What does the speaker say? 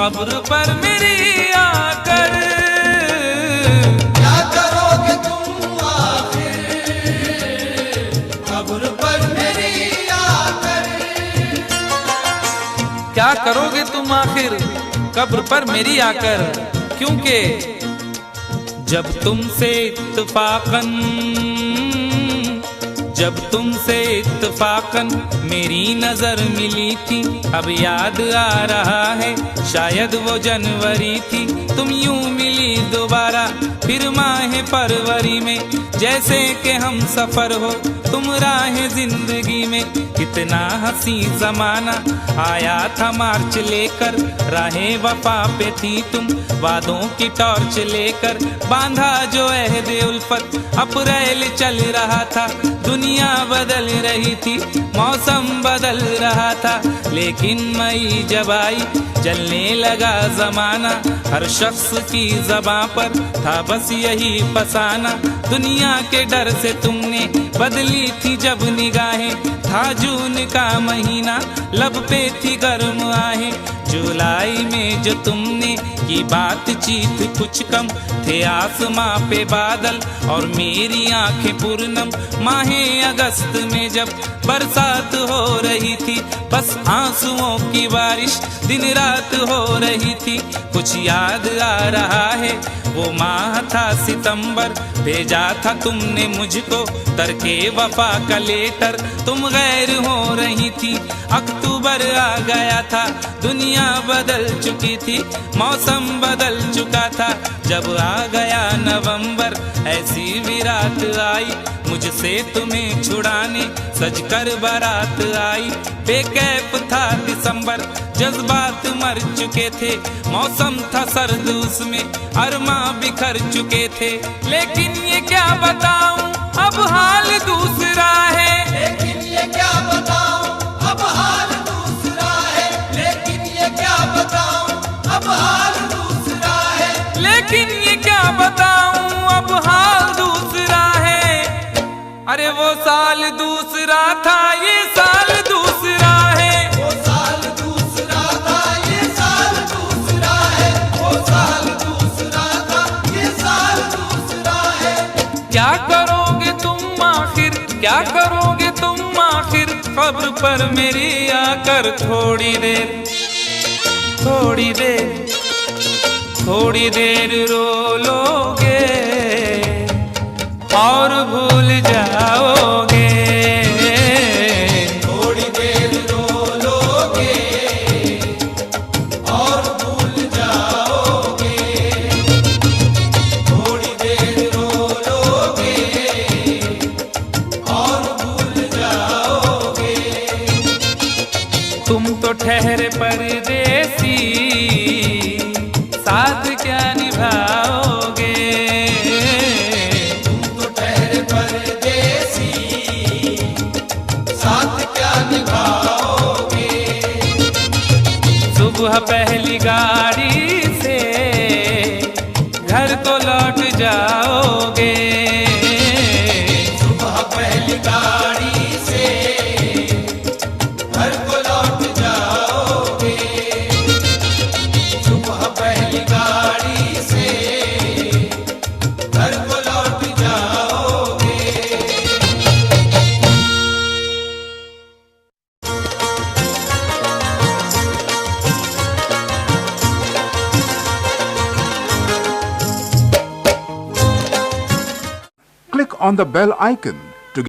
कब्र पर मेरी आकर। क्या करोगे तुम आखिर कब्र पर मेरी आकर। क्या करोगे तुम आखिर कब्र पर मेरी आकर, क्योंकि जब तुमसे इत्तफाकन मेरी नजर मिली थी, अब याद आ रहा है शायद वो जनवरी थी। तुम यूं मिली दोबारा फिर माह फरवरी में, जैसे कि हम सफर हो तुम राह जिंदगी में। कितना हंसी जमाना आया था मार्च लेकर, राहे वफा पे थी तुम वादों की टॉर्च लेकर। बांधा जो अहद उल्फत अप्रैल चल रहा था, दुनिया बदल रही थी मौसम बदल रहा था। लेकिन मई जब आई चलने लगा जमाना, हर शख्स की ज़बां पर था बस यही फसाना। दुनिया के डर से तुमने बदली थी जब निगाहें, था जून का महीना लब पे थी गर्म आहें। जुलाई में जो तुमने की बातचीत कुछ कम थे आसमां पे बादल और मेरी आंखें पूर्णम। माहे अगस्त में जब बरसात हो रही थी, बस आंसुओं की बारिश दिन रात हो रही थी। कुछ याद आ रहा है वो माह था सितंबर, भेजा था तुमने मुझको तरके वफा का लेटर। तुम गैर हो रही थी, अक्टूबर आ गया था, दुनिया बदल चुकी थी, मौसम बदल चुका था। जब आ गया नवंबर ऐसी भी रात आई, मुझसे तुम्हें छुड़ाने सजकर बारात आई। बेकैफ था दिसंबर, जज्बात मर चुके थे, मौसम था सर्द उसमें अरमा बिखर चुके थे। लेकिन ये क्या बताऊं अब हाल दूसरा है, लेकिन ये क्या बताऊं अब हाल दूसरा है। लेकिन ये क्या बताऊं अब हाल दूसरा है। लेकिन ये क्या बताऊं अब हाल दूसरा है। अरे वो साल दूसरा था ये साल दूसरा है। वो साल दूसरा था ये साल दूसरा है। वो साल दूसरा था ये साल दूसरा है। क्या करोगे तुम आखिर, क्या करोगे तुम आखिर कब्र पर मेरी आकर। थोड़ी देर थोड़ी देर थोड़ी देर रो लोगे और भूल जाओगे। थोड़ी देर रो लोगे और भूल जाओगे। थोड़ी देर रो लोगे और भूल जाओगे। तुम तो ठहरे परदेसी, साथ क्या निभाओगे। तुम तो ठहरे परदेसी, साथ क्या निभाओगे। सुबह पहली गाड़ी से घर को लौट जाओगे। सुबह पहली गाड़ी से घर को लौट जाओगे। सुबह पहली गाड़ी से घर को लौट जाओगे। Click on the bell icon